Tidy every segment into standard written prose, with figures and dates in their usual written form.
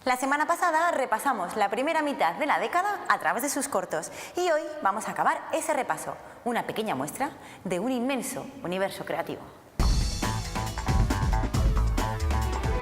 La semana pasada repasamos la primera mitad de la década a través de sus cortos y hoy vamos a acabar ese repaso, una pequeña muestra de un inmenso universo creativo.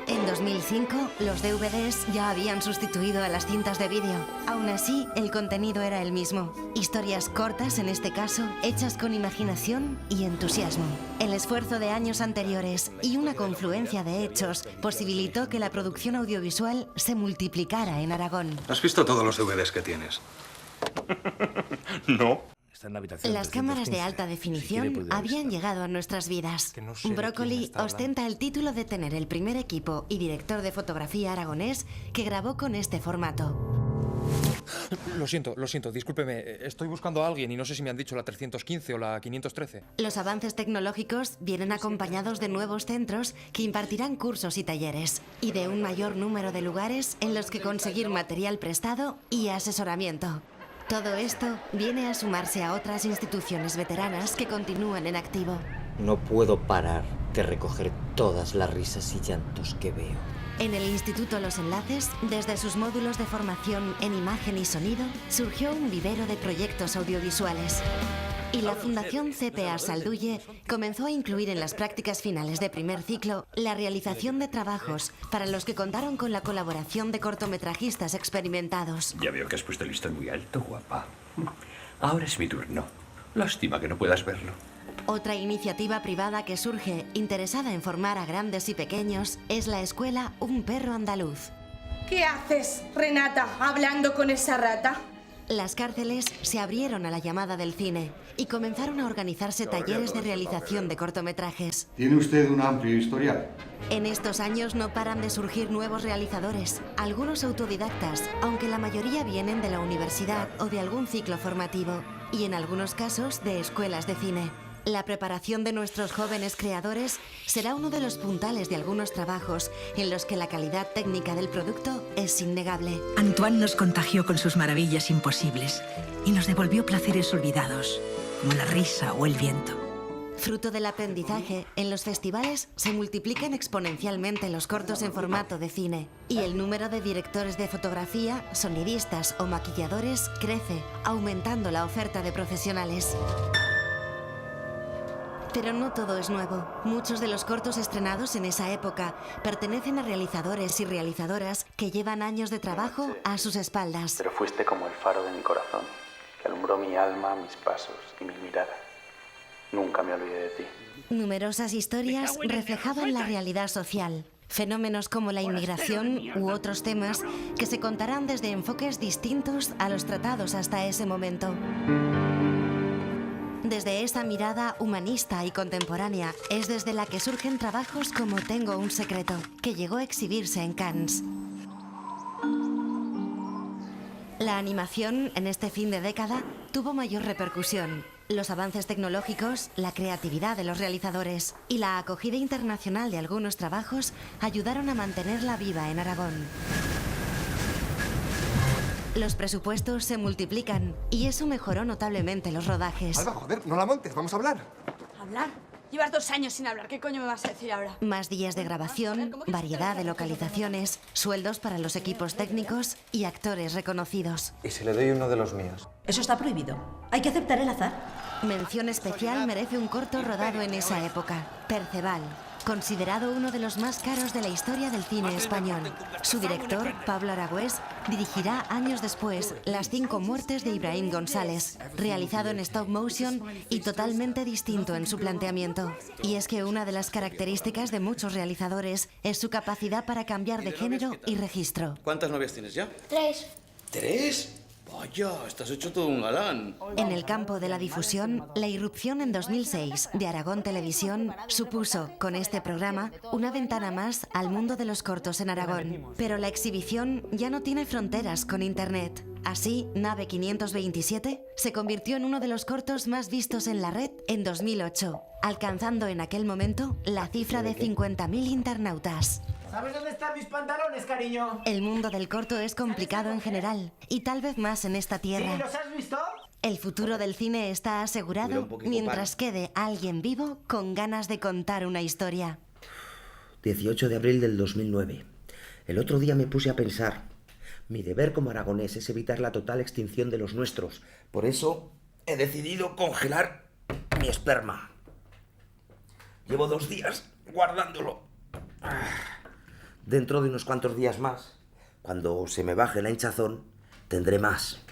En 2005, los DVDs ya habían sustituido a las cintas de vídeo. Aún así, el contenido era el mismo. Historias cortas, en este caso, hechas con imaginación y entusiasmo. El esfuerzo de años anteriores y una confluencia de hechos posibilitó que la producción audiovisual se multiplicara en Aragón. ¿Has visto todos los DVDs que tienes? No. Las cámaras de alta definición habían llegado a nuestras vidas. Brócoli ostenta el título de tener el primer equipo y director de fotografía aragonés que grabó con este formato. Lo siento, discúlpeme. Estoy buscando a alguien y no sé si me han dicho la 315 o la 513. Los avances tecnológicos vienen acompañados de nuevos centros que impartirán cursos y talleres, y de un mayor número de lugares en los que conseguir material prestado y asesoramiento. Todo esto viene a sumarse a otras instituciones veteranas que continúan en activo. No puedo parar de recoger todas las risas y llantos que veo. En el Instituto Los Enlaces, desde sus módulos de formación en imagen y sonido, surgió un vivero de proyectos audiovisuales. Y la Fundación CPA Salduye comenzó a incluir en las prácticas finales de primer ciclo la realización de trabajos para los que contaron con la colaboración de cortometrajistas experimentados. Ya veo que has puesto el listón muy alto, guapa. Ahora es mi turno. Lástima que no puedas verlo. Otra iniciativa privada que surge, interesada en formar a grandes y pequeños, es la escuela Un Perro Andaluz. ¿Qué haces, Renata, hablando con esa rata? Las cárceles se abrieron a la llamada del cine y comenzaron a organizarse talleres de realización de cortometrajes. Tiene usted un amplio historial. En estos años no paran de surgir nuevos realizadores, algunos autodidactas, aunque la mayoría vienen de la universidad o de algún ciclo formativo, y en algunos casos de escuelas de cine. La preparación de nuestros jóvenes creadores será uno de los puntales de algunos trabajos en los que la calidad técnica del producto es innegable. Antoine nos contagió con sus maravillas imposibles y nos devolvió placeres olvidados, como la risa o el viento. Fruto del aprendizaje, en los festivales se multiplican exponencialmente los cortos en formato de cine y el número de directores de fotografía, sonidistas o maquilladores crece, aumentando la oferta de profesionales. Pero no todo es nuevo. Muchos de los cortos estrenados en esa época pertenecen a realizadores y realizadoras que llevan años de trabajo a sus espaldas. Pero fuiste como el faro de mi corazón, que alumbró mi alma, mis pasos y mi mirada. Nunca me olvidé de ti. Numerosas historias reflejaban la realidad social. Fenómenos como la inmigración u otros temas que se contarán desde enfoques distintos a los tratados hasta ese momento. Desde esa mirada humanista y contemporánea es desde la que surgen trabajos como Tengo un secreto, que llegó a exhibirse en Cannes. La animación en este fin de década tuvo mayor repercusión. Los avances tecnológicos, la creatividad de los realizadores y la acogida internacional de algunos trabajos ayudaron a mantenerla viva en Aragón. Los presupuestos se multiplican y eso mejoró notablemente los rodajes. Alba, joder, no la montes, vamos a hablar. ¿Hablar? Llevas 2 años sin hablar, ¿qué coño me vas a decir ahora? Más días de grabación, variedad de localizaciones, sueldos para los equipos técnicos y actores reconocidos. ¿Y si le doy uno de los míos? Eso está prohibido. Hay que aceptar el azar. Mención especial merece un corto rodado en esa época, Perceval, considerado uno de los más caros de la historia del cine español. Su director, Pablo Aragüés, dirigirá años después Las 5 muertes de Ibrahim González, realizado en stop motion y totalmente distinto en su planteamiento. Y es que una de las características de muchos realizadores es su capacidad para cambiar de género y registro. ¿Cuántas novias tienes ya? 3. ¿3? Vaya, estás hecho todo un galán. En el campo de la difusión, la irrupción en 2006 de Aragón Televisión supuso, con este programa, una ventana más al mundo de los cortos en Aragón. Pero la exhibición ya no tiene fronteras con Internet. Así, Nave 527 se convirtió en uno de los cortos más vistos en la red en 2008, alcanzando en aquel momento la cifra de 50.000 internautas. ¿Sabes dónde están mis pantalones, cariño? El mundo del corto es complicado en general, y tal vez más en esta tierra. ¿Sí? ¿Los has visto? El futuro del cine está asegurado mientras quede alguien vivo con ganas de contar una historia. 18 de abril del 2009. El otro día me puse a pensar. Mi deber como aragonés es evitar la total extinción de los nuestros. Por eso he decidido congelar mi esperma. Llevo 2 días guardándolo. Dentro de unos cuantos días más, cuando se me baje la hinchazón, tendré más.